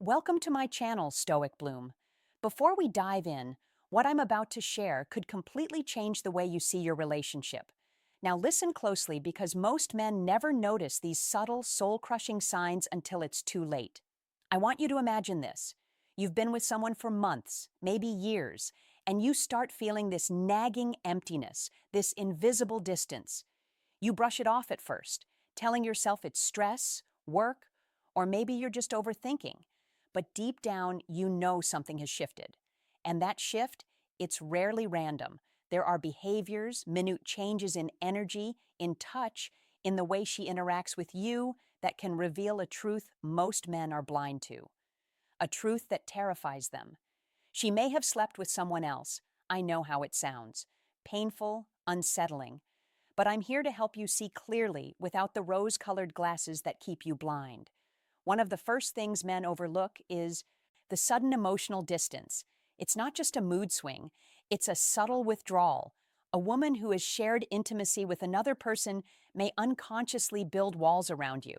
Welcome to my channel, Stoic Bloom. Before we dive in, what I'm about to share could completely change the way you see your relationship. Now listen closely because most men never notice these subtle, soul-crushing signs until it's too late. I want you to imagine this. You've been with someone for months, maybe years, and you start feeling this nagging emptiness, this invisible distance. You brush it off at first, telling yourself it's stress, work, or maybe you're just overthinking. But deep down, you know something has shifted. And that shift, it's rarely random. There are behaviors, minute changes in energy, in touch, in the way she interacts with you that can reveal a truth most men are blind to. A truth that terrifies them. She may have slept with someone else. I know how it sounds. Painful, unsettling. But I'm here to help you see clearly without the rose-colored glasses that keep you blind. One of the first things men overlook is the sudden emotional distance. It's not just a mood swing, it's a subtle withdrawal. A woman who has shared intimacy with another person may unconsciously build walls around you.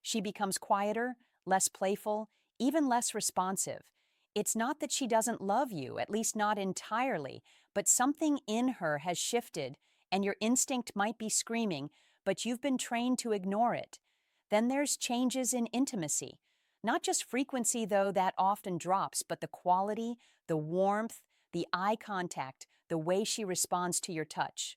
She becomes quieter, less playful, even less responsive. It's not that she doesn't love you, at least not entirely, but something in her has shifted, and your instinct might be screaming, but you've been trained to ignore it. Then there's changes in intimacy. Not just frequency, though, that often drops, but the quality, the warmth, the eye contact, the way she responds to your touch.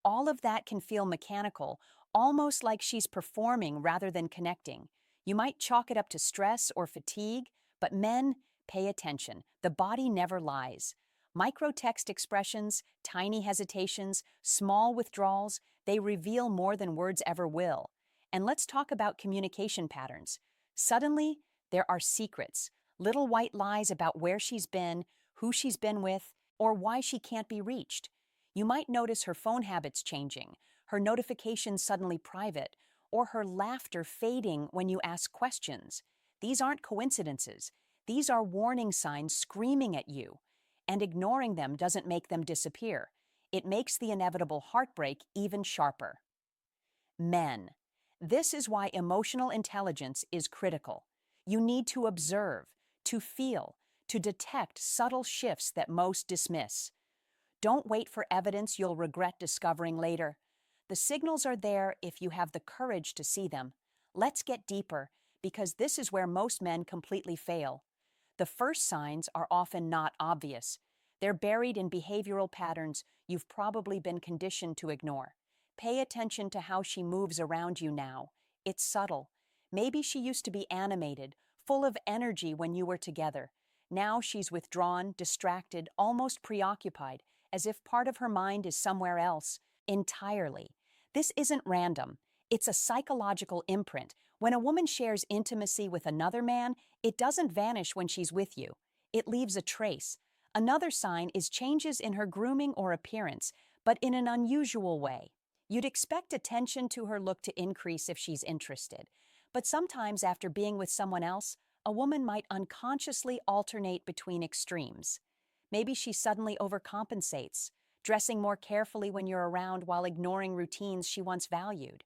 All of that can feel mechanical, almost like she's performing rather than connecting. You might chalk it up to stress or fatigue, but men, pay attention. The body never lies. Microtext expressions, tiny hesitations, small withdrawals, they reveal more than words ever will. And let's talk about communication patterns. Suddenly, there are secrets, little white lies about where she's been, who she's been with, or why she can't be reached. You might notice her phone habits changing, her notifications suddenly private, or her laughter fading when you ask questions. These aren't coincidences. These are warning signs screaming at you. And ignoring them doesn't make them disappear. It makes the inevitable heartbreak even sharper. Men. This is why emotional intelligence is critical. You need to observe, to feel, to detect subtle shifts that most dismiss. Don't wait for evidence you'll regret discovering later. The signals are there if you have the courage to see them. Let's get deeper, because this is where most men completely fail. The first signs are often not obvious. They're buried in behavioral patterns you've probably been conditioned to ignore. Pay attention to how she moves around you now. It's subtle. Maybe she used to be animated, full of energy when you were together. Now she's withdrawn, distracted, almost preoccupied, as if part of her mind is somewhere else, entirely. This isn't random. It's a psychological imprint. When a woman shares intimacy with another man, it doesn't vanish when she's with you. It leaves a trace. Another sign is changes in her grooming or appearance, but in an unusual way. You'd expect attention to her look to increase if she's interested. But sometimes after being with someone else, a woman might unconsciously alternate between extremes. Maybe she suddenly overcompensates, dressing more carefully when you're around while ignoring routines she once valued.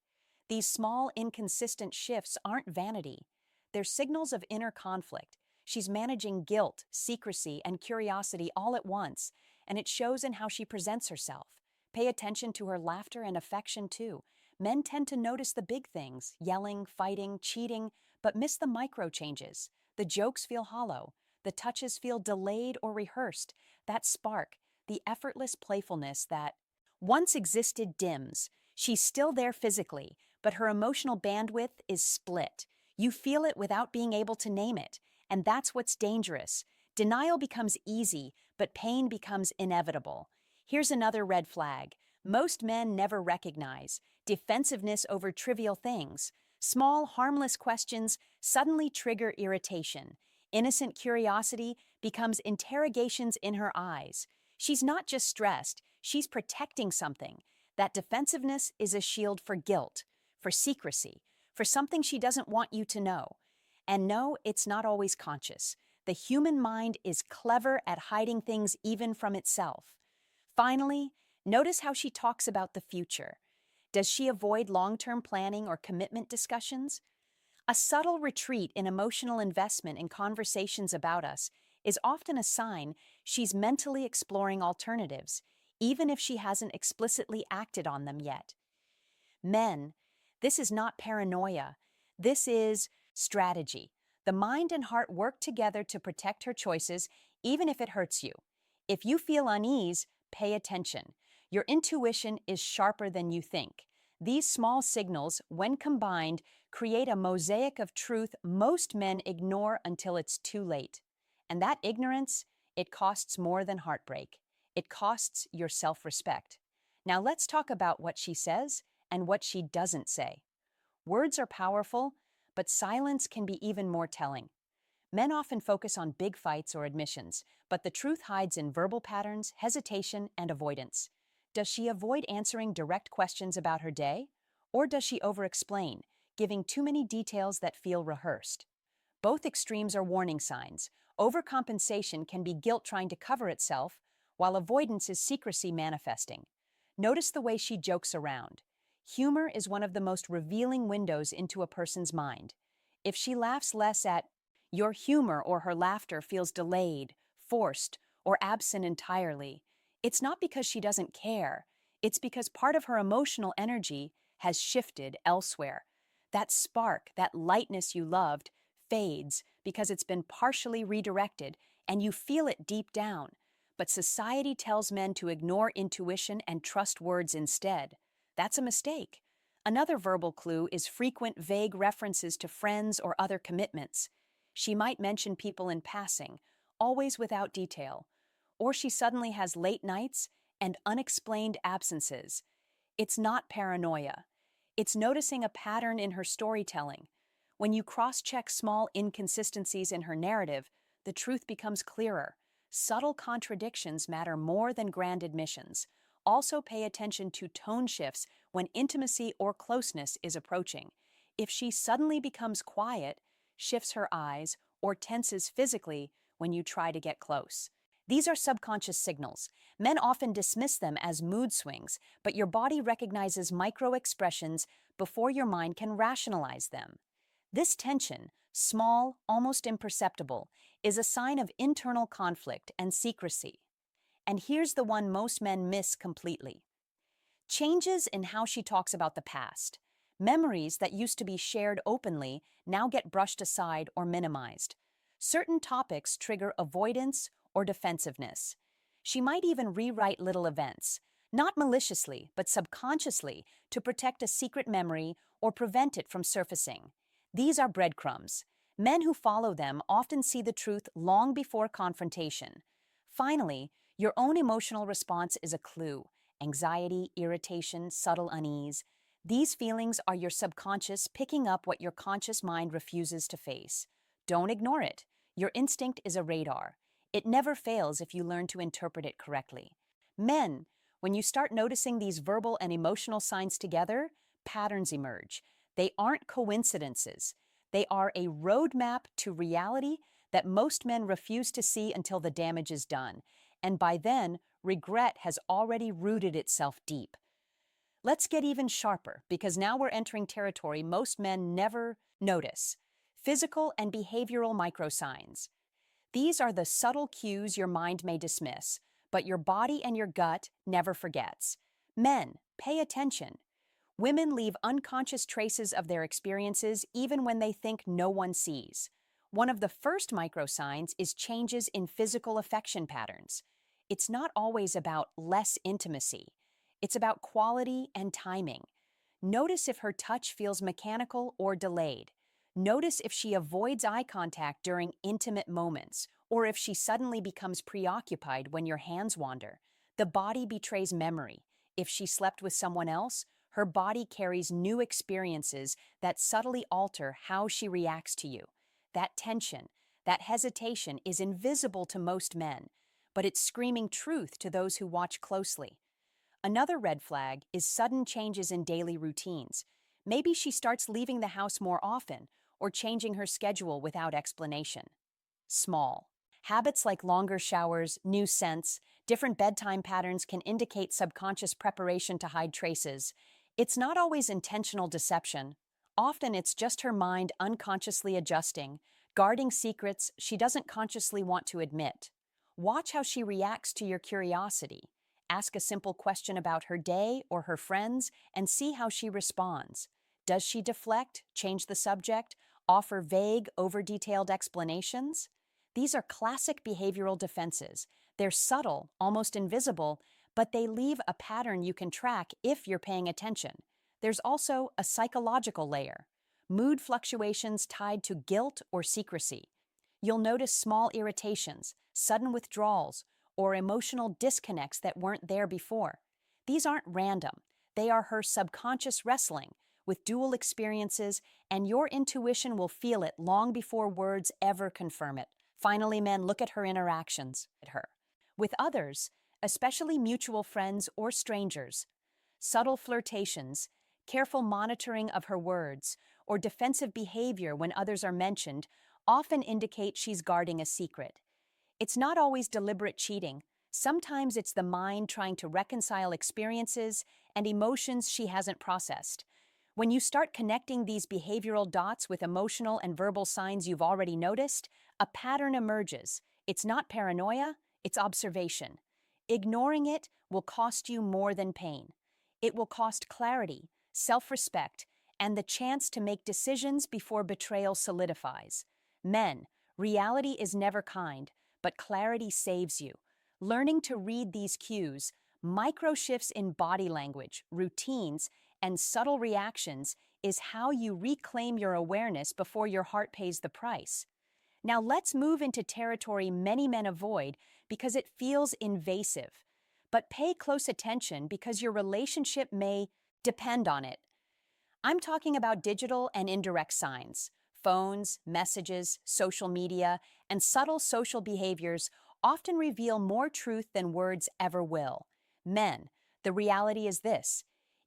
These small, inconsistent shifts aren't vanity. They're signals of inner conflict. She's managing guilt, secrecy, and curiosity all at once, and it shows in how she presents herself. Pay attention to her laughter and affection, too. Men tend to notice the big things, yelling, fighting, cheating, but miss the micro changes. The jokes feel hollow. The touches feel delayed or rehearsed. That spark, the effortless playfulness that once existed dims. She's still there physically, but her emotional bandwidth is split. You feel it without being able to name it, and that's what's dangerous. Denial becomes easy, but pain becomes inevitable. Here's another red flag. Most men never recognize defensiveness over trivial things. Small, harmless questions suddenly trigger irritation. Innocent curiosity becomes interrogations in her eyes. She's not just stressed, she's protecting something. That defensiveness is a shield for guilt, for secrecy, for something she doesn't want you to know. And no, it's not always conscious. The human mind is clever at hiding things even from itself. Finally, notice how she talks about the future. Does she avoid long-term planning or commitment discussions? A subtle retreat in emotional investment in conversations about us is often a sign she's mentally exploring alternatives, even if she hasn't explicitly acted on them yet. Men, this is not paranoia. This is strategy. The mind and heart work together to protect her choices, even if it hurts you. If you feel unease, pay attention. Your intuition is sharper than you think. These small signals, when combined, create a mosaic of truth most men ignore until it's too late. And that ignorance, it costs more than heartbreak. It costs your self-respect. Now let's talk about what she says and what she doesn't say. Words are powerful, but silence can be even more telling. Men often focus on big fights or admissions, but the truth hides in verbal patterns, hesitation, and avoidance. Does she avoid answering direct questions about her day? Or does she over-explain, giving too many details that feel rehearsed? Both extremes are warning signs. Overcompensation can be guilt trying to cover itself, while avoidance is secrecy manifesting. Notice the way she jokes around. Humor is one of the most revealing windows into a person's mind. If she laughs less at your humor or her laughter feels delayed, forced, or absent entirely, it's not because she doesn't care. It's because part of her emotional energy has shifted elsewhere. That spark, that lightness you loved, fades because it's been partially redirected and you feel it deep down. But society tells men to ignore intuition and trust words instead. That's a mistake. Another verbal clue is frequent vague references to friends or other commitments. She might mention people in passing, always without detail. Or she suddenly has late nights and unexplained absences. It's not paranoia. It's noticing a pattern in her storytelling. When you cross-check small inconsistencies in her narrative, the truth becomes clearer. Subtle contradictions matter more than grand admissions. Also pay attention to tone shifts when intimacy or closeness is approaching. If she suddenly becomes quiet, shifts her eyes, or tenses physically when you try to get close. These are subconscious signals. Men often dismiss them as mood swings, but your body recognizes micro-expressions before your mind can rationalize them. This tension, small, almost imperceptible, is a sign of internal conflict and secrecy. And here's the one most men miss completely. Changes in how she talks about the past. Memories that used to be shared openly now get brushed aside or minimized. Certain topics trigger avoidance or defensiveness. She might even rewrite little events, not maliciously, but subconsciously, to protect a secret memory or prevent it from surfacing. These are breadcrumbs. Men who follow them often see the truth long before confrontation. Finally, your own emotional response is a clue. Anxiety, irritation, subtle unease. These feelings are your subconscious picking up what your conscious mind refuses to face. Don't ignore it. Your instinct is a radar. It never fails if you learn to interpret it correctly. Men, when you start noticing these verbal and emotional signs together, patterns emerge. They aren't coincidences. They are a roadmap to reality that most men refuse to see until the damage is done. And by then, regret has already rooted itself deep. Let's get even sharper, because now we're entering territory most men never notice. Physical and behavioral microsigns. These are the subtle cues your mind may dismiss, but your body and your gut never forgets. Men, pay attention. Women leave unconscious traces of their experiences even when they think no one sees. One of the first microsigns is changes in physical affection patterns. It's not always about less intimacy. It's about quality and timing. Notice if her touch feels mechanical or delayed. Notice if she avoids eye contact during intimate moments, or if she suddenly becomes preoccupied when your hands wander. The body betrays memory. If she slept with someone else, her body carries new experiences that subtly alter how she reacts to you. That tension, that hesitation is invisible to most men, but it's screaming truth to those who watch closely. Another red flag is sudden changes in daily routines. Maybe she starts leaving the house more often or changing her schedule without explanation. Small. Habits like longer showers, new scents, different bedtime patterns can indicate subconscious preparation to hide traces. It's not always intentional deception. Often it's just her mind unconsciously adjusting, guarding secrets she doesn't consciously want to admit. Watch how she reacts to your curiosity. Ask a simple question about her day or her friends and see how she responds. Does she deflect, change the subject, offer vague, over-detailed explanations? These are classic behavioral defenses. They're subtle, almost invisible, but they leave a pattern you can track if you're paying attention. There's also a psychological layer, mood fluctuations tied to guilt or secrecy. You'll notice small irritations, sudden withdrawals, or emotional disconnects that weren't there before. These aren't random. They are her subconscious wrestling with dual experiences, and your intuition will feel it long before words ever confirm it. Finally, men, look at her interactions with others, especially mutual friends or strangers. Subtle flirtations, careful monitoring of her words, or defensive behavior when others are mentioned often indicate she's guarding a secret. It's not always deliberate cheating. Sometimes it's the mind trying to reconcile experiences and emotions she hasn't processed. When you start connecting these behavioral dots with emotional and verbal signs you've already noticed, a pattern emerges. It's not paranoia, it's observation. Ignoring it will cost you more than pain. It will cost clarity, self-respect, and the chance to make decisions before betrayal solidifies. Men, reality is never kind, but clarity saves you. Learning to read these cues, micro shifts in body language, routines, and subtle reactions is how you reclaim your awareness before your heart pays the price. Now let's move into territory many men avoid because it feels invasive. But pay close attention because your relationship may depend on it. I'm talking about digital and indirect signs. Phones, messages, social media, and subtle social behaviors often reveal more truth than words ever will. Men, the reality is this.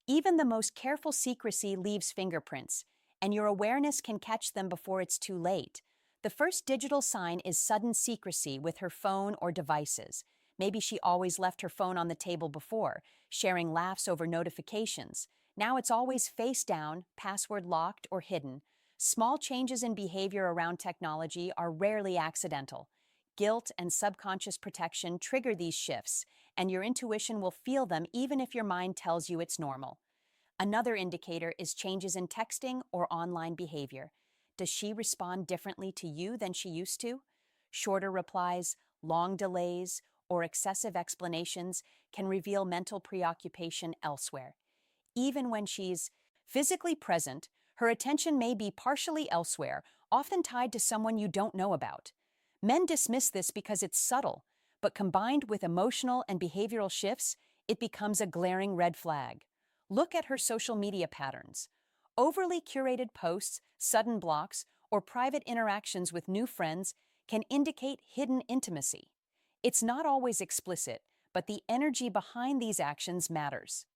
Even the most careful secrecy leaves fingerprints, and your awareness can catch them before it's too late. The first digital sign is sudden secrecy with her phone or devices. Maybe she always left her phone on the table before, sharing laughs over notifications. Now it's always face down, password locked, or hidden. Small changes in behavior around technology are rarely accidental. Guilt and subconscious protection trigger these shifts, and your intuition will feel them even if your mind tells you it's normal. Another indicator is changes in texting or online behavior. Does she respond differently to you than she used to? Shorter replies, long delays, or excessive explanations can reveal mental preoccupation elsewhere. Even when she's physically present, her attention may be partially elsewhere, often tied to someone you don't know about. Men dismiss this because it's subtle, but combined with emotional and behavioral shifts, it becomes a glaring red flag. Look at her social media patterns. Overly curated posts, sudden blocks, or private interactions with new friends can indicate hidden intimacy. It's not always explicit, but the energy behind these actions matters.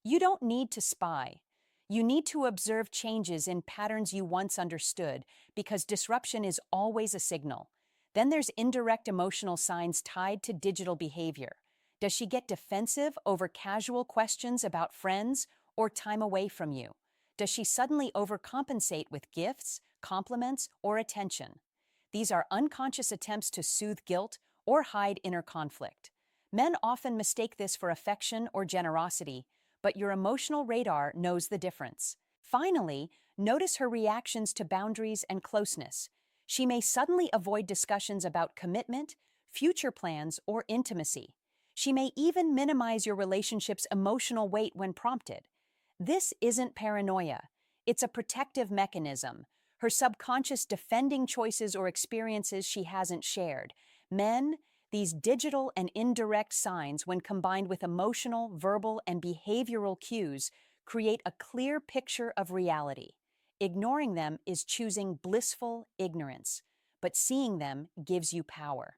You don't need to spy. You need to observe changes in patterns you once understood, because disruption is always a signal. Then there's indirect emotional signs tied to digital behavior. Does she get defensive over casual questions about friends or time away from you? Does she suddenly overcompensate with gifts, compliments, or attention? These are unconscious attempts to soothe guilt or hide inner conflict. Men often mistake this for affection or generosity, but your emotional radar knows the difference. Finally, notice her reactions to boundaries and closeness. She may suddenly avoid discussions about commitment, future plans, or intimacy. She may even minimize your relationship's emotional weight when prompted. This isn't paranoia. It's a protective mechanism, her subconscious defending choices or experiences she hasn't shared. Men, these digital and indirect signs, when combined with emotional, verbal, and behavioral cues, create a clear picture of reality. Ignoring them is choosing blissful ignorance, but seeing them gives you power.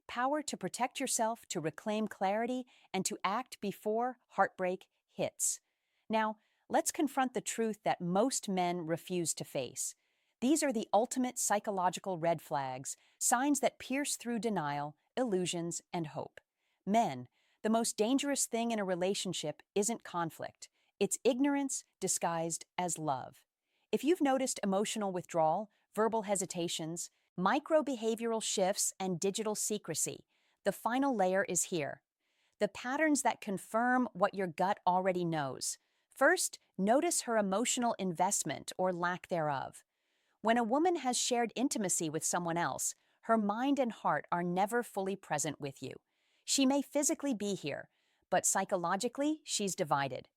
Power to protect yourself, to reclaim clarity, and to act before heartbreak hits. Now, let's confront the truth that most men refuse to face. These are the ultimate psychological red flags, signs that pierce through denial, illusions, and hope. Men, the most dangerous thing in a relationship isn't conflict. It's ignorance disguised as love. If you've noticed emotional withdrawal, verbal hesitations, micro-behavioral shifts, and digital secrecy, the final layer is here. The patterns that confirm what your gut already knows. First, notice her emotional investment or lack thereof. When a woman has shared intimacy with someone else, her mind and heart are never fully present with you. She may physically be here, but psychologically, she's divided.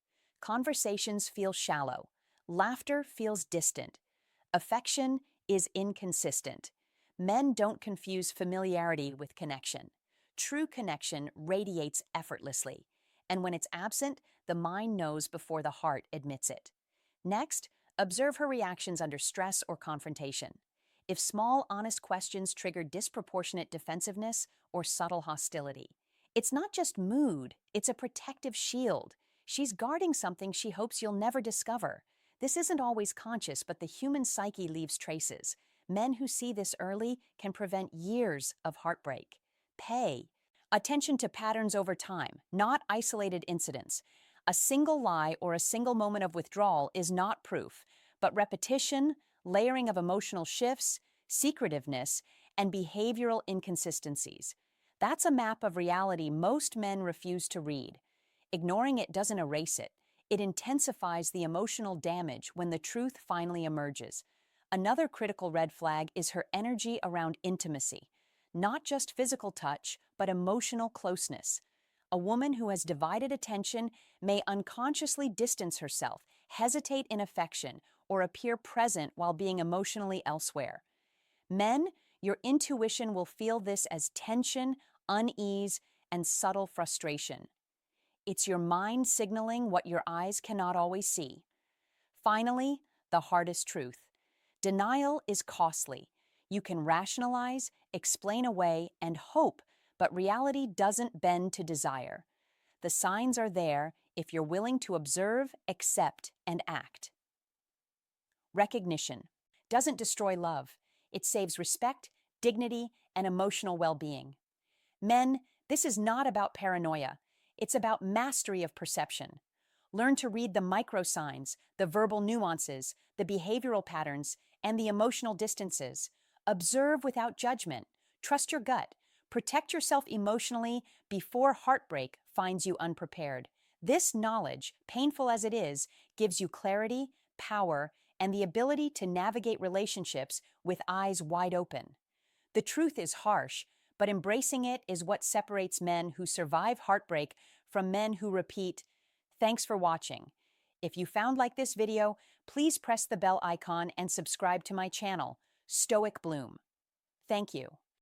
Conversations feel shallow. Laughter feels distant. Affection is inconsistent. Men don't confuse familiarity with connection. True connection radiates effortlessly, and when it's absent, the mind knows before the heart admits it. Next, observe her reactions under stress or confrontation. If small, honest questions trigger disproportionate defensiveness or subtle hostility, it's not just mood, it's a protective shield. She's guarding something she hopes you'll never discover. This isn't always conscious, but the human psyche leaves traces. Men who see this early can prevent years of heartbreak. Pay attention to patterns over time, not isolated incidents. A single lie or a single moment of withdrawal is not proof, but repetition, layering of emotional shifts, secretiveness, and behavioral inconsistencies. That's a map of reality most men refuse to read. Ignoring it doesn't erase it. It intensifies the emotional damage when the truth finally emerges. Another critical red flag is her energy around intimacy. Not just physical touch, but emotional closeness. A woman who has divided attention may unconsciously distance herself, hesitate in affection, or appear present while being emotionally elsewhere. Men, your intuition will feel this as tension, unease, and subtle frustration. It's your mind signaling what your eyes cannot always see. Finally, the hardest truth. Denial is costly. You can rationalize, explain away, and hope, but reality doesn't bend to desire. The signs are there if you're willing to observe, accept, and act. Recognition doesn't destroy love. It saves respect, dignity, and emotional well-being. Men, this is not about paranoia. It's about mastery of perception. Learn to read the microsigns, the verbal nuances, the behavioral patterns, and the emotional distances. Observe without judgment. Trust your gut. Protect yourself emotionally before heartbreak finds you unprepared. This knowledge, painful as it is, gives you clarity, power, and the ability to navigate relationships with eyes wide open. The truth is harsh, but embracing it is what separates men who survive heartbreak from men who repeat. Thanks for watching. If you found like this video, please press the bell icon and subscribe to my channel, Stoic Bloom. Thank you.